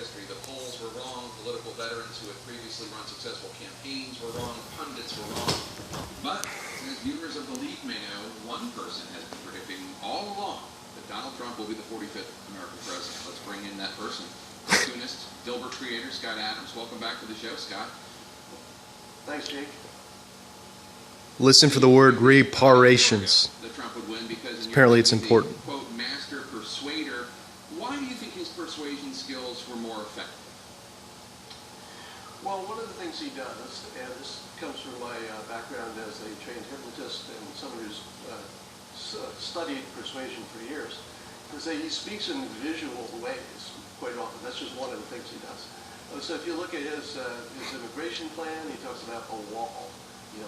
history. The polls were wrong, political veterans who had previously run successful campaigns were wrong, pundits were wrong. But, as viewers of the league may know, one person has been predicting all along that Donald Trump will be the 45th American president. Let's bring in that person. Cartoonist, Dilbert creator, Scott Adams. Welcome back to the show, Scott. Thanks, Jake. Listen for the word reparations. That Trump would win because apparently it's important. Quote, master persuader. Why do you think his persuasion skills were more effective? Well, one of the things he does, and this comes from my background as a trained hypnotist and someone who's studied persuasion for years, is that he speaks in visual ways quite often. That's just one of the things he does. So if you look at his immigration plan, he talks about a wall,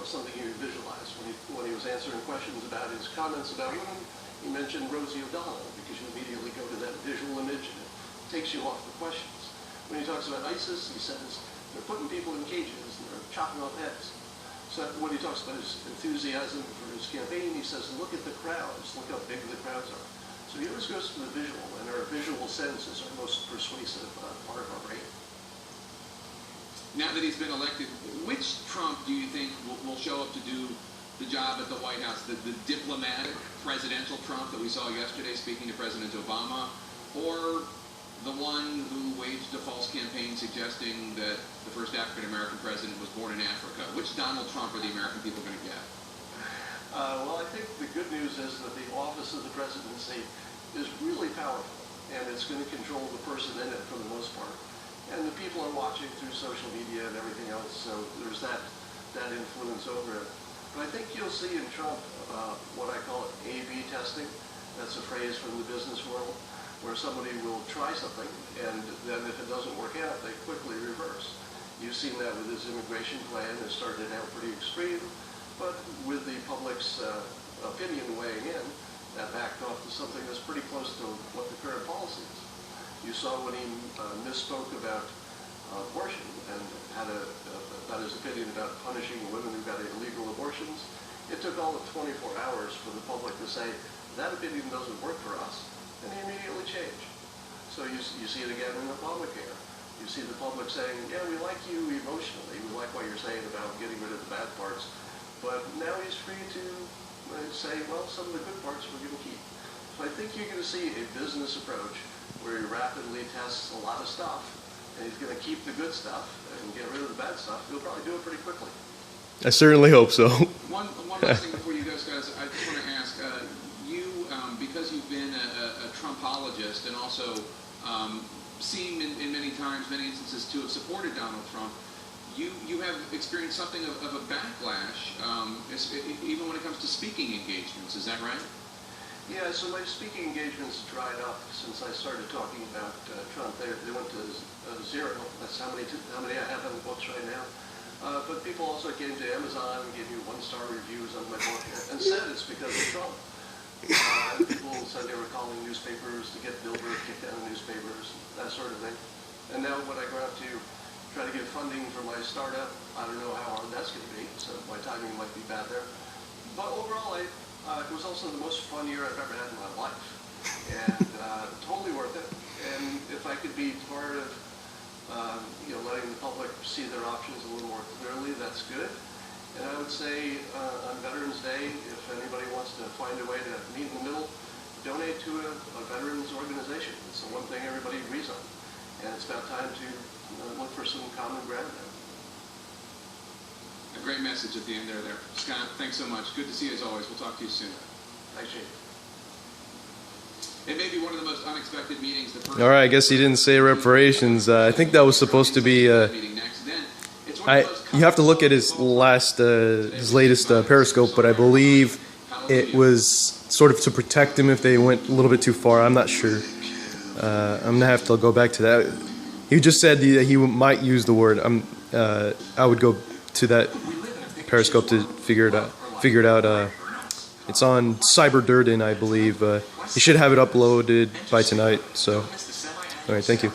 something you visualize. When he was answering questions about his comments about women, he mentioned Rosie O'Donnell because you immediately go to that visual image and it takes you off the questions. When he talks about ISIS, he says they're putting people in cages and they're chopping off heads. So when he talks about his enthusiasm for his campaign, he says, look at the crowds, look how big the crowds are. So he always goes to the visual, and our visual sense is our most persuasive part of our brain. Now that he's been elected, which Trump do you think will show up to do the job at the White House? The diplomatic presidential Trump that we saw yesterday speaking to President Obama, or the one who waged a false campaign suggesting that the first African-American president was born in Africa? Which Donald Trump are the American people going to get? Well, I think the good news is that the office of the presidency is really powerful, and it's going to control the person in it for the most part. And the people are watching through social media and everything else, so there's that influence over it. But I think you'll see in Trump what I call A/B testing. That's a phrase from the business world, where somebody will try something, and then if it doesn't work out, they quickly reverse. You've seen that with his immigration plan. It started out pretty extreme, but with the public's opinion weighing in, that backed off to something that's pretty close to what the current policy is. You saw when he misspoke about abortion and had about his opinion about punishing women who got illegal abortions. It took all of 24 hours for the public to say, that opinion doesn't work for us, and he immediately changed. So you see it again in Obamacare. You see the public saying, yeah, we like you emotionally, we like what you're saying about getting rid of the bad parts, but now he's free to say, well, some of the good parts we're going to keep. So I think you're going to see a business approach where he rapidly tests a lot of stuff, and he's going to keep the good stuff and get rid of the bad stuff. He'll probably do it pretty quickly. I certainly hope so. One last thing before you go, guys. I just want to ask, you, because you've been a Trumpologist and also seem in many instances to have supported Donald Trump, you have experienced something of a backlash, even when it comes to speaking engagements. Is that right? Yeah, so my speaking engagements dried up since I started talking about Trump. They went to zero. That's how many I have on the books right now. But people also came to Amazon and gave me 1-star reviews on my book and said it's because of Trump. People said they were calling newspapers to get Dilbert kicked out of newspapers, that sort of thing. And now when I go out to try to get funding for my startup, I don't know how hard that's going to be, so my timing might be bad there. But overall, it was also the most fun year I've ever had in my life, and totally worth it. And if I could be part of, letting the public see their options a little more clearly, that's good. And I would say on Veterans Day, if anybody wants to find a way to meet in the middle, donate to a veterans organization. It's the one thing everybody agrees on, and it's about time to look for some common ground there. A great message at the end there. Scott, thanks so much. Good to see you as always. We'll talk to you soon. Thanks, Jake. It may be one of the most unexpected meetings. All right, I guess he didn't say reparations. I think that was supposed to be. You have to look at his latest Periscope, but I believe it was sort of to protect him if they went a little bit too far. I'm not sure. I'm gonna have to go back to that. He just said that he might use the word. I would go to that Periscope to figure it out. It's on Cyberdurden, I believe. You should have it uploaded by tonight. So, all right, thank you.